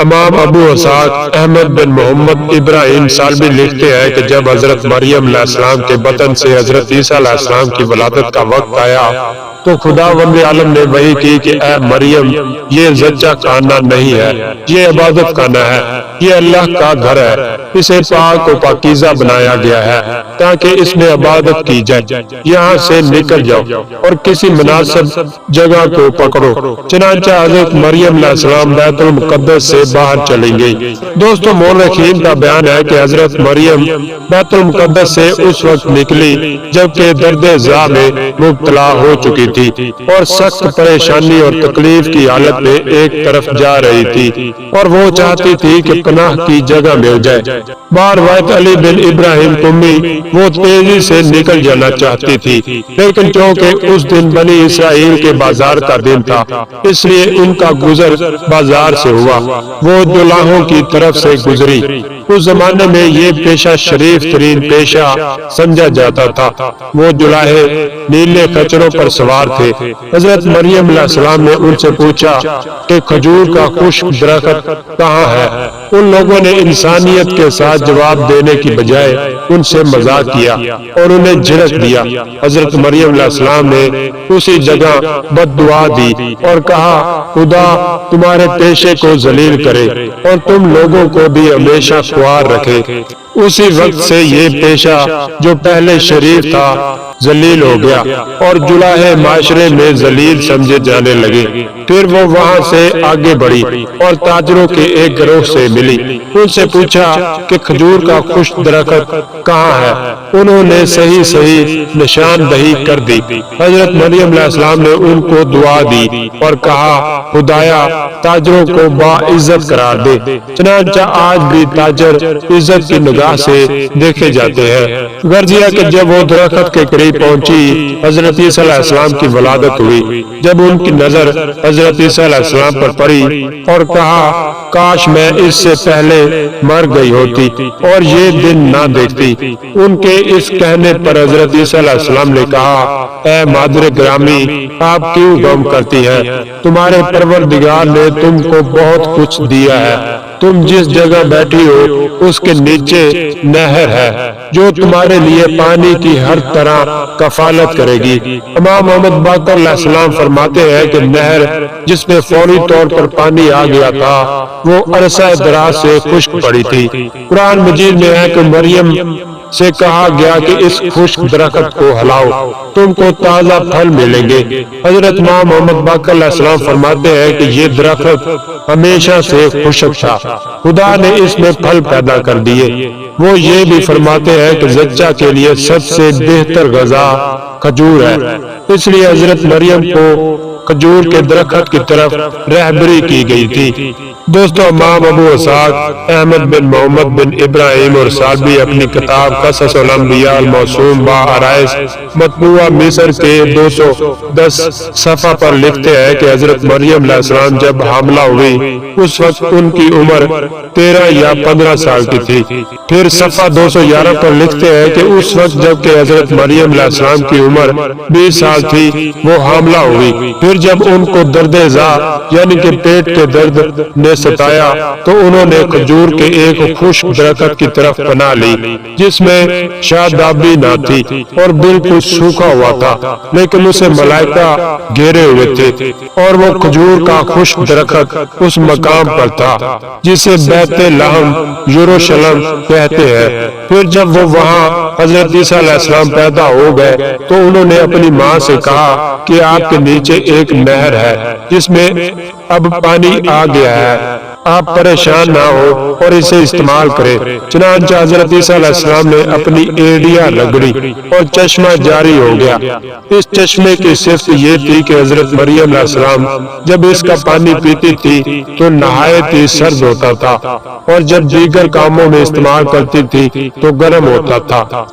امام ابو اسحاق احمد بن محمد ابراہیم سالبی لکھتے ہیں کہ جب حضرت مریم علیہ السلام کے بطن سے حضرت عیسیٰ علیہ السلام کی ولادت کا وقت آیا تو خداوند عالم نے وحی کی کہ اے مریم، یہ زچہ خانہ نہیں ہے، یہ عبادت خانہ ہے، یہ اللہ کا گھر ہے، اسے پاک و پاکیزہ بنایا گیا ہے تاکہ اس میں عبادت کی جائے، یہاں سے نکل جاؤ اور کسی مناسب جگہ کو پکڑو۔ چنانچہ حضرت مریم علیہ السلام بیت المقدس سے باہر چلیں گئی۔ دوستو، مورخین کا بیان ہے کہ حضرت مریم بیت المقدس سے اس وقت نکلی جبکہ درد ذا میں مبتلا ہو چکی تھی اور سخت پریشانی اور تکلیف کی حالت میں ایک طرف جا رہی تھی اور وہ چاہتی تھی کہ پناہ کی جگہ مل جائے۔ بار روایت علی بن ابراہیم قمی وہ تیزی سے نکل جانا چاہتی تھی، لیکن چونکہ اس دن بنی اسرائیل کے بازار کا دن تھا اس لیے ان کا گزر بازار سے ہوا۔ وہ جولاہوں کی طرف سے گزری۔ اس زمانے میں یہ پیشہ شریف ترین پیشہ سمجھا جاتا تھا۔ وہ جولاہے نیلے خچروں پر سوار تھے۔ حضرت مریم علیہ السلام نے ان سے پوچھا کہ کھجور کا خشک درخت کہاں ہے؟ ان لوگوں نے انسانیت کے ساتھ جواب دینے کی بجائے ان سے مذاق کیا اور انہیں جھڑک دیا۔ حضرت مریم علیہ السلام نے اسی جگہ بد دعا دی اور کہا، خدا تمہارے پیشے کو ذلیل کرے اور تم لوگوں کو بھی ہمیشہ خوار رکھے۔ اسی وقت سے یہ پیشہ جو پہلے شریف تھا ذلیل ہو گیا اور جلاہے معاشرے میں ذلیل سمجھے جانے لگے۔ پھر وہ وہاں سے آگے بڑھی اور تاجروں کے ایک گروہ سے ملی۔ ان سے پوچھا کہ کھجور کا خشک درخت کہاں ہے؟ انہوں نے صحیح نشاندہی کر دی۔ حضرت مریم علیہ السلام نے ان کو دعا دی اور کہا، خدایا تاجروں کو باعزت قرار دے۔ چنانچہ آج بھی تاجر عزت کی نگاہ سے دیکھے جاتے ہیں۔ غرضیہ کہ جب وہ درخت کے قریب پہنچی، حضرت عیسیٰ علیہ السلام کی ولادت ہوئی۔ جب ان کی نظر حضرت عیسیٰ علیہ السلام پر پڑی اور کہا، کاش میں اس سے پہلے مر گئی ہوتی اور یہ دن نہ دیکھتی۔ ان کے اس کہنے پر حضرت عیسیٰ علیہ السلام نے کہا، اے مادر گرامی، آپ کیوں غم کرتی ہیں؟ تمہارے پروردگار نے تم کو بہت کچھ دیا ہے۔ تم جس جگہ بیٹھی ہو اس کے نیچے نہر ہے جو تمہارے لیے پانی کی ہر طرح کفالت کرے گی۔ امام محمد باقر علیہ السلام فرماتے ہیں کہ نہر جس میں فوری طور پر پانی آ گیا تھا وہ عرصہ دراز سے خشک پڑی تھی۔ قرآن مجید میں ہے کہ مریم سے کہا گیا کہ اس خشک درخت کو ہلاؤ، تم کو تازہ پھل ملیں گے۔ حضرت امام محمد باقر علیہ السلام فرماتے ہیں کہ یہ درخت ہمیشہ سے خشک تھا، خدا نے اس میں پھل پیدا کر دیے۔ وہ یہ بھی فرماتے ہیں کہ زچہ کے لیے سب سے بہتر غذا کھجور ہے، اس لیے حضرت مریم کو کھجور کے درخت کی طرف رہبری کی گئی تھی۔ دوستو، امام ابو اسحاق احمد بن محمد بن ابراہیم اور سالبی اپنی کتاب قصص الانبیاء الموسوم بآرائش مطبوعہ مصر کے 210 صفحہ پر لکھتے ہیں کہ حضرت مریم علیہ السلام جب حاملہ ہوئی اس وقت ان کی عمر 13 یا 15 سال کی تھی۔ پھر صفحہ 211 پر لکھتے ہیں کہ اس وقت جب کہ حضرت مریم علیہ السلام کی عمر 20 سال تھی وہ حاملہ ہوئی۔ پھر جب ان کو درد ذا یعنی کہ پیٹ کے درد نے ستایا تو انہوں نے کھجور کے ایک خشک درخت کی طرف پناہ لی جس میں شادابی نہ تھی اور بالکل سوکھا ہوا تھا، لیکن اسے ملائکہ گھیرے ہوئے تھے اور وہ کھجور کا خشک درخت اس مقام پر تھا جسے بیت لحم یروشلم کہتے ہیں۔ پھر جب وہ وہاں حضرت عیسیٰ علیہ السلام پیدا ہو گئے تو انہوں نے اپنی ماں سے کہا کہ آپ کے نیچے ایک نہر ہے جس میں اب پانی آ گیا ہے، آپ پریشان نہ ہو اور اسے استعمال کریں۔ چنانچہ حضرت عیسیٰ علیہ السلام نے اپنی ایڑیاں رگڑی اور چشمہ جاری ہو گیا۔ اس چشمے کی صفت یہ تھی کہ حضرت مریم علیہ السلام جب اس کا پانی پیتی تھی تو نہایت ہی سرد ہوتا تھا اور جب دیگر کاموں میں استعمال کرتی تھی تو گرم ہوتا تھا۔